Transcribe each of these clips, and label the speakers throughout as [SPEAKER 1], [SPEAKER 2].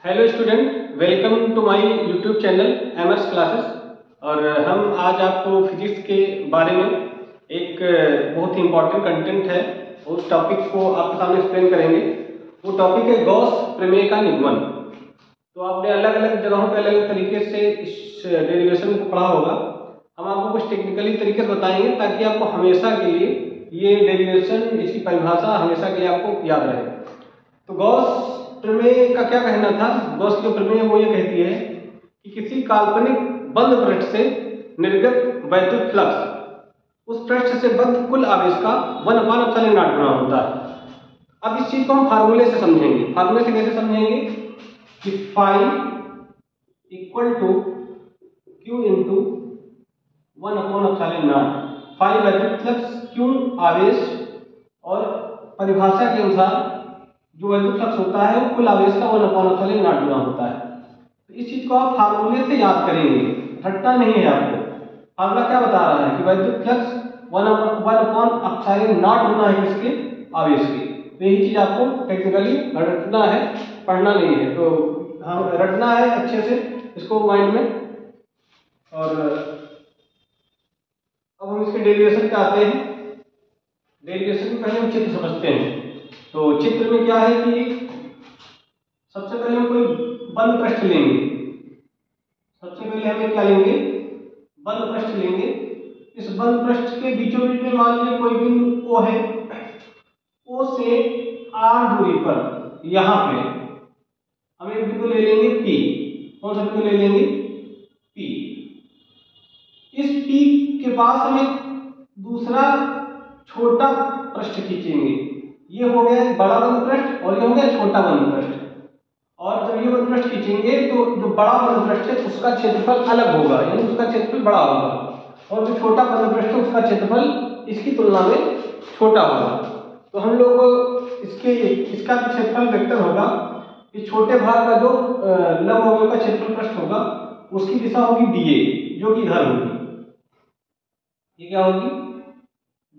[SPEAKER 1] Hello student, welcome to my YouTube channel MS classes. और हम आज आपको फिजिक्स के बारे में एक बहुत ही इम्पोर्टेंट कंटेंट है, उस टॉपिक को आपके सामने एक्सप्लेन करेंगे। वो टॉपिक है गॉस प्रमेय का निगमन। तो आपने अलग अलग जगहों पर अलग अलग तरीके से इस डेरिवेशन को पढ़ा होगा। हम आपको कुछ टेक्निकली तरीके से बताएंगे ताकि आपको हमेशा के लिए ये डेरिवेशन, इसकी परिभाषा हमेशा के लिए आपको याद रहे। तो गॉस प्रमेय का क्या कहना था? गॉस की प्रमेय वो ये कहती है कि किसी काल्पनिक बंद पृष्ठ से निर्गत वैद्युत फ्लक्स उस पृष्ठ से बद्ध कुल आवेश का 1/ε0 गुना होता है। अब इस चीज को हम फार्मूले से समझेंगे। फार्मूले से कैसे समझेंगे कि phi equal to Q into 1/ε0। Phi वैद्युत फ्लक्स, क्यू आवेश, और परिभाषा के अनुसार जो वैद्युत फ्लक्स होता है वो कुल आवेश का 1/ε0 गुना होता है। तो इस चीज को आप फार्मूले से याद करेंगे, रटना नहीं है आपको। फार्मूला क्या बता रहा है कि वैद्युत फ्लक्स 1/ε0 गुना है किसके? आवेश के। तो यही चीज आपको टेक्निकली रटना है, पढ़ना नहीं है। तो हम रटना है अच्छे से इसको माइंड में। और अब हम इसके डेरिवेशन पे आते हैं। डेरिवेशन में पहले हम चित्र समझते हैं। तो चित्र में क्या है कि सबसे पहले हम कोई बंद पृष्ठ लेंगे। सबसे पहले हमें क्या लेंगे? बंद पृष्ठ लेंगे। इस बंद पृष्ठ के बीचों बीच में मान लीजिए कोई बिंदु O है। O से R दूरी पर यहां पे हम एक बिंदु ले लेंगे P। कौन सा बिंदु ले लेंगे? P। इस P के पास हम एक दूसरा छोटा पृष्ठ खींचेंगे। ये हो गया बड़ा बंद पृष्ठ और ये हो गया छोटा बंद पृष्ठ। और जब ये बंद पृष्ठ खींचेंगे तो जो बड़ा बंद पृष्ठ है उसका क्षेत्रफल अलग होगा, यानी उसका क्षेत्रफल बड़ा होगा, और जो छोटा बंद पृष्ठ है उसका क्षेत्रफल इसकी तुलना में छोटा होगा। तो हम लोग इसका क्षेत्रफल वेक्टर होगा कि छोटे भाग का जो लंब अवयव का क्षेत्रफल पृष्ठ होगा उसकी दिशा होगी dA, जो कि इधर होगी। ये क्या होगी?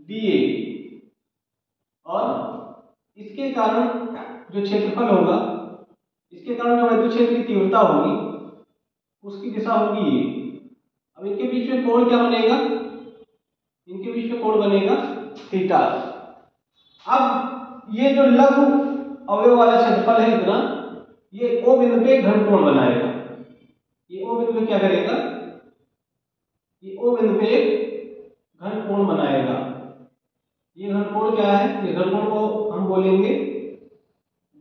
[SPEAKER 1] dA। और इसके कारण जो क्षेत्रफल होगा, इसके कारण जो वैद्युत क्षेत्र की तीव्रता होगी उसकी दिशा होगी ये। अब इनके बीच में कोण क्या बनेगा? इनके बीच में कोण बनेगा थीटा। अब ये जो लघु अवयव वाला क्षेत्रफल है इतना, ये O बिंदु पे घन कोण बनाएगा। ये O बिंदु पे क्या करेगा? ये O बिंदु पे घन कोण बनाएगा। ये घन कोण क्या है? ये घन कोण को हम बोलेंगे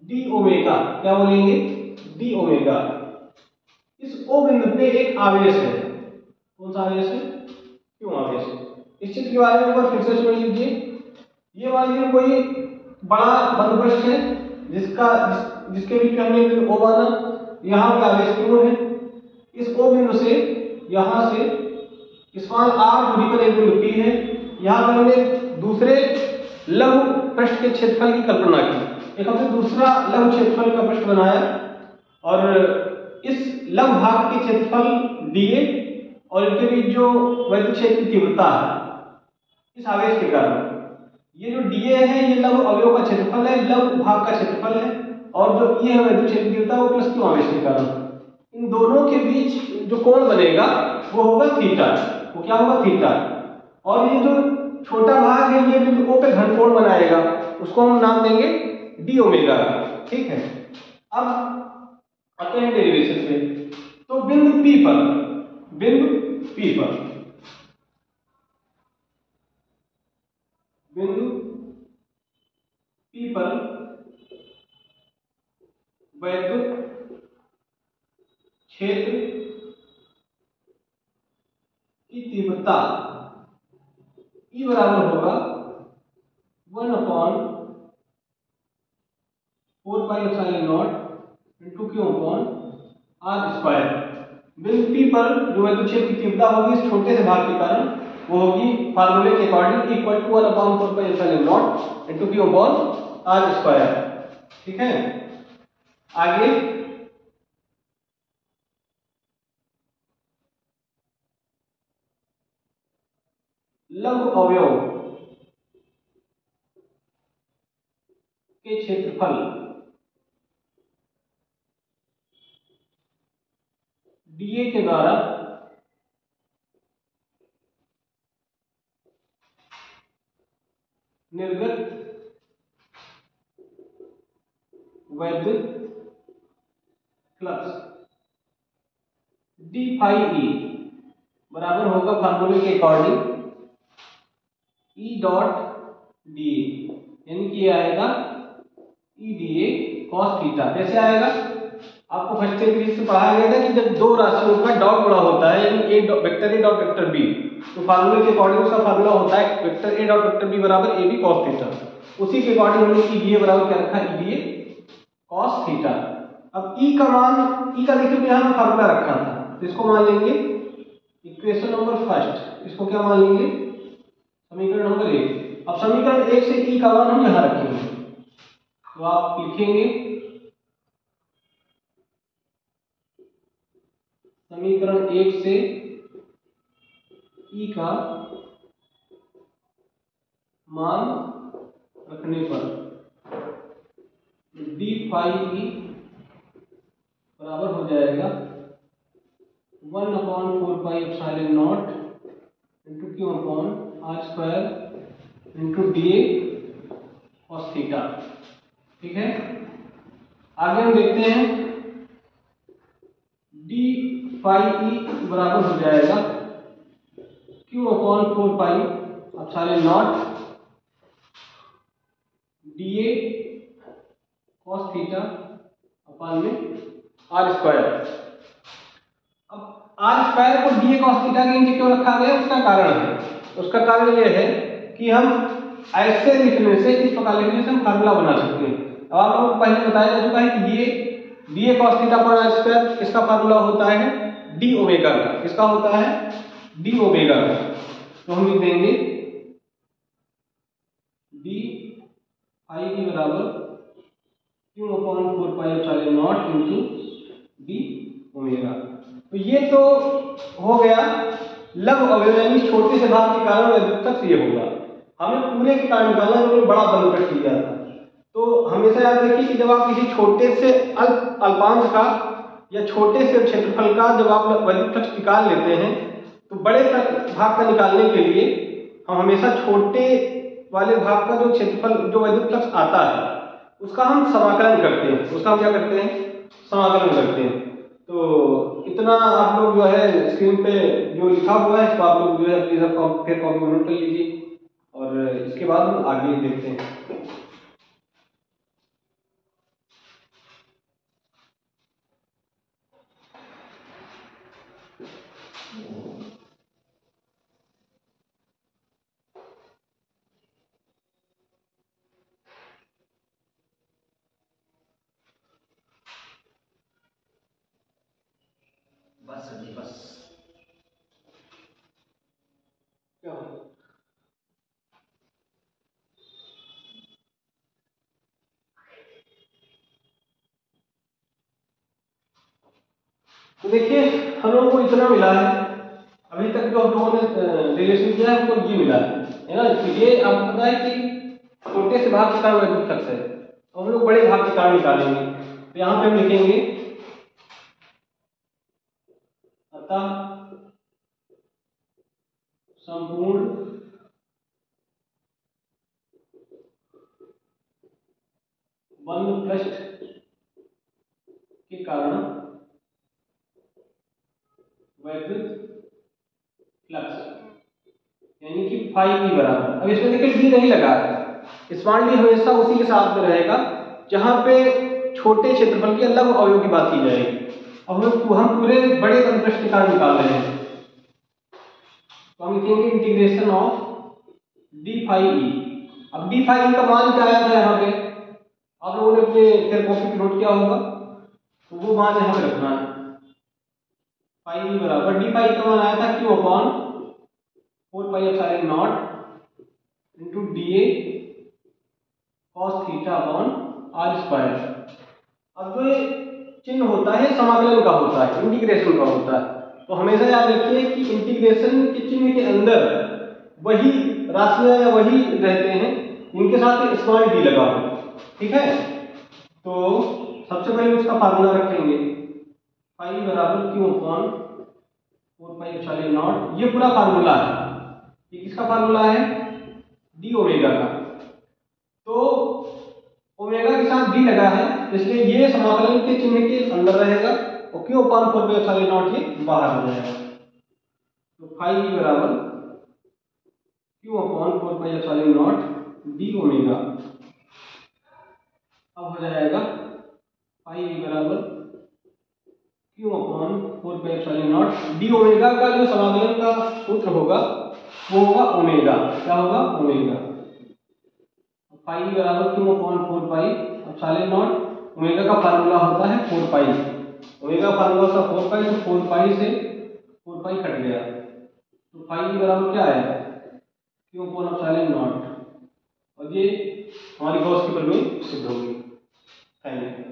[SPEAKER 1] डी ओमेगा। क्या बोलेंगे? D omega. इस O बिंदु पे एक आवेश है। कौन सा आवेश है? क्यों आवेश है? इस चित्र के बारे में एक बार फिर से सुन लीजिए। ये मान लीजिए कोई बड़ा बंद पृष्ठ है जिसके बीच में हमने बिंदु O माना। यहाँ पे आवेश क्यों है? इस O बिंदु से यहाँ से इस मान R दूरी पर एक बिंदु P है। यहाँ पर हमने दूसरे लघु पृष्ठ के क्षेत्रफल की कल्पना की। एक हमने दूसरा लघु क्षेत्रफल का पृष्ठ बनाया और इस लघु भाग के क्षेत्रफल dA और इनके बीच जो वैद्युत क्षेत्र की तीव्रता है इस आवेश के कारण, ये जो dA है ये लघु अवयव का क्षेत्रफल है, लघु भाग का क्षेत्रफल है, और जो E है वैद्युत क्षेत्र की तीव्रता वो प्लस Q आवेश के कारण। इन दोनों के बीच जो कोण बनेगा वो होगा थीटा। वो क्या होगा? थीटा। और ये जो छोटा भाग है ये बिंदु O पे घन कोण बनाएगा, उसको हम नाम देंगे डी ओमेगा। ठीक है। अब आते हैं डेरिवेशन पे। तो बिंदु P पर बिंदु P पर वैद्युत क्षेत्र की तीव्रता E बराबर होगा 1/4πε0 into Q/r²। बिंदु P पर जो वैद्युत क्षेत्र की तीव्रता होगी इस छोटे से भाग के कारण वो होगी फार्मूले के according equal to 1/4πε0 into Q/r²। ठीक है। आगे लघु अवयव के क्षेत्रफल dA के द्वारा निर्गत वैद्युत फ्लक्स d फाई E बराबर होगा फार्मूले के अकॉर्डिंग E डॉट dA, यानी कि ये आएगा E dA cos थीटा। कैसे आएगा? आपको फर्स्ट से पढ़ाया गया था कि जब दो राशियों का डॉट बड़ा होता है, यानी vector A dot vector B, तो फार्मूले के अकॉर्डिंग उसका फार्मूला होता है vector A dot vector B बराबर ए बी cos थीटा। उसी के अकॉर्डिंग हमने E dA बराबर क्या रखा? E dA cos theta. अब E का मान, E का देखिए यहाँ फार्मूला रखा था, तो इसको मान लेंगे इक्वेशन नंबर फर्स्ट। इसको क्या मान लेंगे? समीकरण नंबर 1। अब समीकरण 1 से E का मान हम यहाँ रखेंगे, तो आप लिखेंगे समीकरण 1 से E का मान रखने पर d फाई E बराबर हो जाएगा 1/4 pi epsilon naught into Q upon R square into dA cos theta. ठीक है, आगे हम देखते हैं d फाई E बराबर हो जाएगा q upon 4 pi epsilon not dA cos theta upon में आर स्क्वायर। अब आर स्क्वायर को dA cos थीटा के नीचे क्यों रखा गया? उसका कारण है। उसका कारण यह है कि हम ऐसे लिखने से, इस प्रकार लिखने से हम फार्मूला बना सकते हैं। अब आप लोगों को पहले बताया जा चुका है कि ये dA cos theta upon R square इसका फार्मूला होता है d ओमेगा का। किसका होता है? d ओमेगा का। तो हम लिख देंगे d फाई E बराबर q upon 4 pi epsilon naught into d omega. तो ये तो हो गया लघु अवयव, यानी छोटे से भाग के कारण वैद्युत फ्लक्स ये होगा। हमें पूरे के कारण निकालना है, जो बड़ा बंधपट्ट लिया था। तो हमेशा याद रखिए कि जब आप किसी छोटे से अल्पांश का या छोटे से क्षेत्रफल का जब आप वैद्युत फ्लक्स निकाल लेते हैं, तो बड़े भाग का निकालने के लिए हम हमेशा छोटे वाले भाग का जो क्षेत्रफल, जो वैद्युत फ्लक्स आता है, उसका हम समाकलन करते हैं। उसका हम क्या करते हैं? समाकलन करते हैं। तो इतना आप लोग जो है स्क्रीन पे जो लिखा हुआ है इसको आप लोग जो है प्लीज फिर कॉपी में नोट कर लीजिए, और इसके बाद हम आगे देखते हैं। बस अभी बस क्या हो? तो देखिए हम लोगों को इतना मिला है अभी तक, जो हम लोगों ने रिलेशन किया है हमको ये मिला है ना। तो ये आपको पता है कि छोटे से भाग के कारण वैद्युत फ्लक्स है, तो हम लोग बड़े भाग के कारण निकालेंगे। तो यहाँ पे हम लिखेंगे अतः संपूर्ण बंध पृष्ठ के कारण वैद्युत फ्लक्स, यानी कि फाई E बराबर। अब इसमें देखिए डी नहीं लगा है, स्मॉल डी हमेशा उसी के साथ में रहेगा जहां पे छोटे क्षेत्रफल के लघु अवयव की बात की जाएगी। अब हम पूरे बड़े बंध पृष्ठ के कारण निकाल रहे हैं, तो हम लिखेंगे integration of d phi E। अब डी फाई E का मान क्या आया था यहाँ पे? आप लोगों ने अपने फिर कॉपी पे नोट किया होगा, तो वो मान यहाँ पे रखना है। फाई E बराबर डी फाई का मान आया था Q upon 4 pi epsilon naught into dA cos theta upon R square. अब जो चिन्ह होता है समाकलन का होता है, इंटीग्रेशन का होता है। तो हमेशा याद रखिए कि इंटीग्रेशन के चिन्ह के अंदर वही राशियां या वही रहते हैं इनके साथ स्मॉल डी लगा हो। ठीक है, तो सबसे पहले उसका फार्मूला रखेंगे फाई बराबर Q upon 4 pi epsilon not. ये पूरा फार्मूला है। ये किसका फार्मूला है? डी ओमेगा का। तो ओमेगा के साथ डी लगा है, इसलिए ये समाकलन के चिन्ह के अंदर रहेगा और Q upon 4 pi epsilon not ये बाहर हो जाएगा। तो फाई बराबर Q upon 4 pi epsilon not D omega. अब हो जाएगा फाई बराबर Q upon 4 pi epsilon not D omega का जो समाकलन का सूत्र होगा वो होगा ओमेगा। क्या होगा? ओमेगा। फाई बराबर Q upon 4 pi epsilon not. Omega का फार्मूला होता है 4 पाई। ओमेगा फार्मूला था 4 पाई, तो 4 पाई से 4 पाई कट गया, तो फाई बराबर क्या है? Q upon epsilon not. और ये हमारी गॉस की प्रमेय सिद्ध होगी। Thank you.